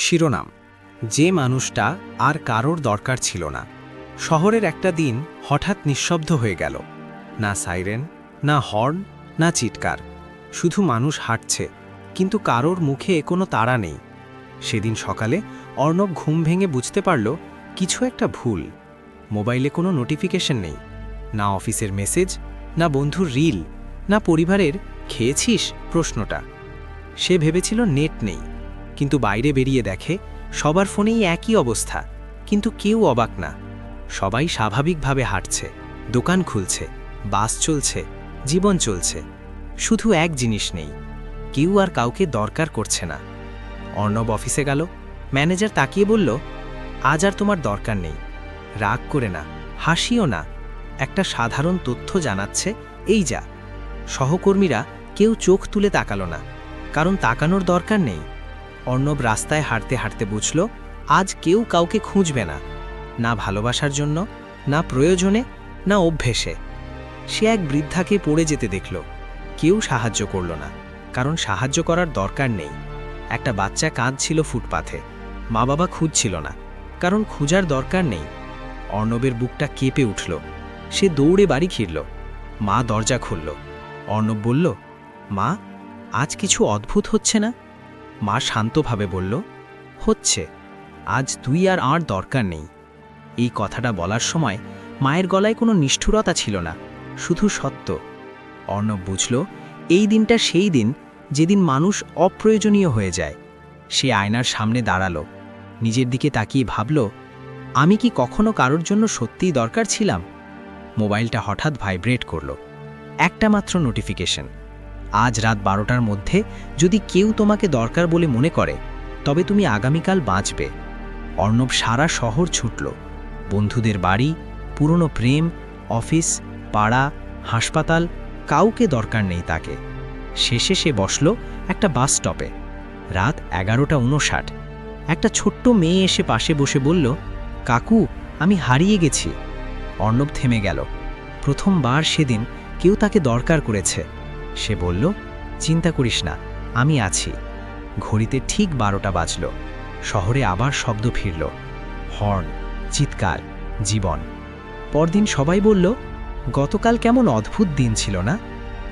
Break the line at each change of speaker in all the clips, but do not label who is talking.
শিরোনাম, যে মানুষটা আর কারোর দরকার ছিল না। শহরের একটা দিন হঠাৎ নিঃশব্দ হয়ে গেল। না সাইরেন, না হর্ন, না চিৎকার, শুধু মানুষ হাঁটছে, কিন্তু কারোর মুখে কোনো তাড়া নেই। সেদিন সকালে অর্ণব ঘুম ভেঙে বুঝতে পারল কিছু একটা ভুল। মোবাইলে কোনো নোটিফিকেশন নেই, না অফিসের মেসেজ, না বন্ধুর রিল, না পরিবারের খেয়েছিস প্রশ্নটা। সে ভেবেছিল নেট নেই, কিন্তু বাইরে বেরিয়ে দেখে সবার ফোনেই একই অবস্থা, কিন্তু কেউ অবাক না। সবাই স্বাভাবিকভাবে হাঁটছে, দোকান খুলছে, বাস চলছে, জীবন চলছে। শুধু এক জিনিস নেই, কেউ আর কাউকে দরকার করছে না। অর্ণব অফিসে গেল। ম্যানেজার তাকিয়ে বলল, আজ আর তোমার দরকার নেই। রাগ করে না, হাসিও না, একটা সাধারণ তথ্য জানাচ্ছে, এই যা। সহকর্মীরা কেউ চোখ তুলে তাকালো না, কারণ তাকানোর দরকার নেই। অর্ণব রাস্তায় হাঁটতে হাঁটতে বুঝল, আজ কেউ কাউকে খুঁজবে না, না ভালোবাসার জন্য, না প্রয়োজনে, না অভ্যেসে। সে এক বৃদ্ধাকে পড়ে যেতে দেখল। কেউ সাহায্য করল না, কারণ সাহায্য করার দরকার নেই। একটা বাচ্চা কাঁদছিল ফুটপাথে, মা বাবা খুঁজছিল না, কারণ খোঁজার দরকার নেই। অর্ণবের বুকটা কেঁপে উঠল। সে দৌড়ে বাড়ি ফিরল। মা দরজা খুলল। অর্ণব বলল, মা, আজ কিছু অদ্ভুত হচ্ছে না? মা শান্তভাবে বলল, হচ্ছে, আজ তুই আর আমার দরকার নেই। এই কথাটা বলার সময় মায়ের গলায় কোনো নিষ্ঠুরতা ছিল না, শুধু সত্য। অর্ণব বুঝল, এই দিনটা সেই দিন যেদিন মানুষ অপ্রয়োজনীয় হয়ে যায়। সে আয়নার সামনে দাঁড়ালো, নিজের দিকে তাকিয়ে ভাবল, আমি কি কখনো কারোর জন্য সত্যিই দরকার ছিলাম? মোবাইলটা হঠাৎ ভাইব্রেট করল। একটা মাত্র নোটিফিকেশন, আজ রাত 12টার মধ্যে যদি কেউ তোমাকে দরকার বলে মনে করে, তবে তুমি আগামীকাল বাঁচবে। অর্ণব সারা শহর ছুটল, বন্ধুদের বাড়ি, পুরনো প্রেম, অফিস, পাড়া, হাসপাতাল, কাউকে দরকার নেই তাকে। শেষে সে বসল একটা বাস স্টপে। রাত 11:59। একটা ছোট্ট মেয়ে এসে পাশে বসে বলল, কাকু, আমি হারিয়ে গেছি। অর্ণব থেমে গেল। প্রথমবার সেদিন কেউ তাকে দরকার করেছে। সে বলল, চিন্তা করিস না, আমি আছি। ঘড়িতে ঠিক 12টা বাজল। শহরে আবার শব্দ ফিরল, হর্ন, চিৎকার, জীবন। পরদিন সবাই বলল, গতকাল কেমন অদ্ভুত দিন ছিল না?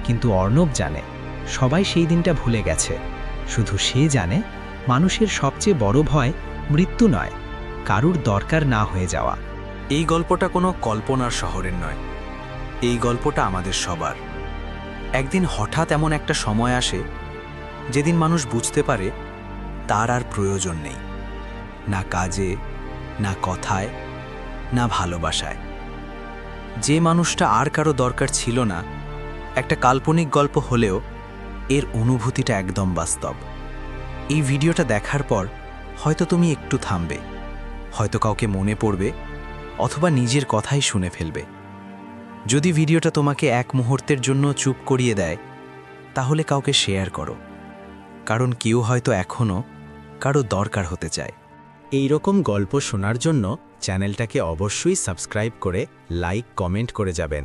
কিন্তু অর্ণব জানে, সবাই সেই দিনটা ভুলে গেছে। শুধু সে জানে, মানুষের সবচেয়ে বড় ভয় মৃত্যু নয়, কারুর দরকার না হয়ে যাওয়া।
এই গল্পটা কোনো কল্পনার শহরের নয়, এই গল্পটা আমাদের সবার। একদিন হঠাৎ এমন একটা সময় আসে যেদিন মানুষ বুঝতে পারে তার আর প্রয়োজন নেই, না কাজে, না কথায়, না ভালোবাসায়। যে মানুষটা আর কারো দরকার ছিল না, একটা কাল্পনিক গল্প হলেও এর অনুভূতিটা একদম বাস্তব। এই ভিডিওটা দেখার পর হয়তো তুমি একটু থামবে, হয়তো কাউকে মনে পড়বে, অথবা নিজের কথাই শুনে ফেলবে। যদি ভিডিওটা তোমাকে এক মুহূর্তের জন্য চুপ করিয়ে দেয়, তাহলে কাউকে শেয়ার করো, কারণ কেউ হয়তো এখনও কারো দরকার হতে চায়।
এই রকম গল্প শোনার জন্য চ্যানেলটাকে অবশ্যই সাবস্ক্রাইব করে লাইক, কমেন্ট করে যাবেন।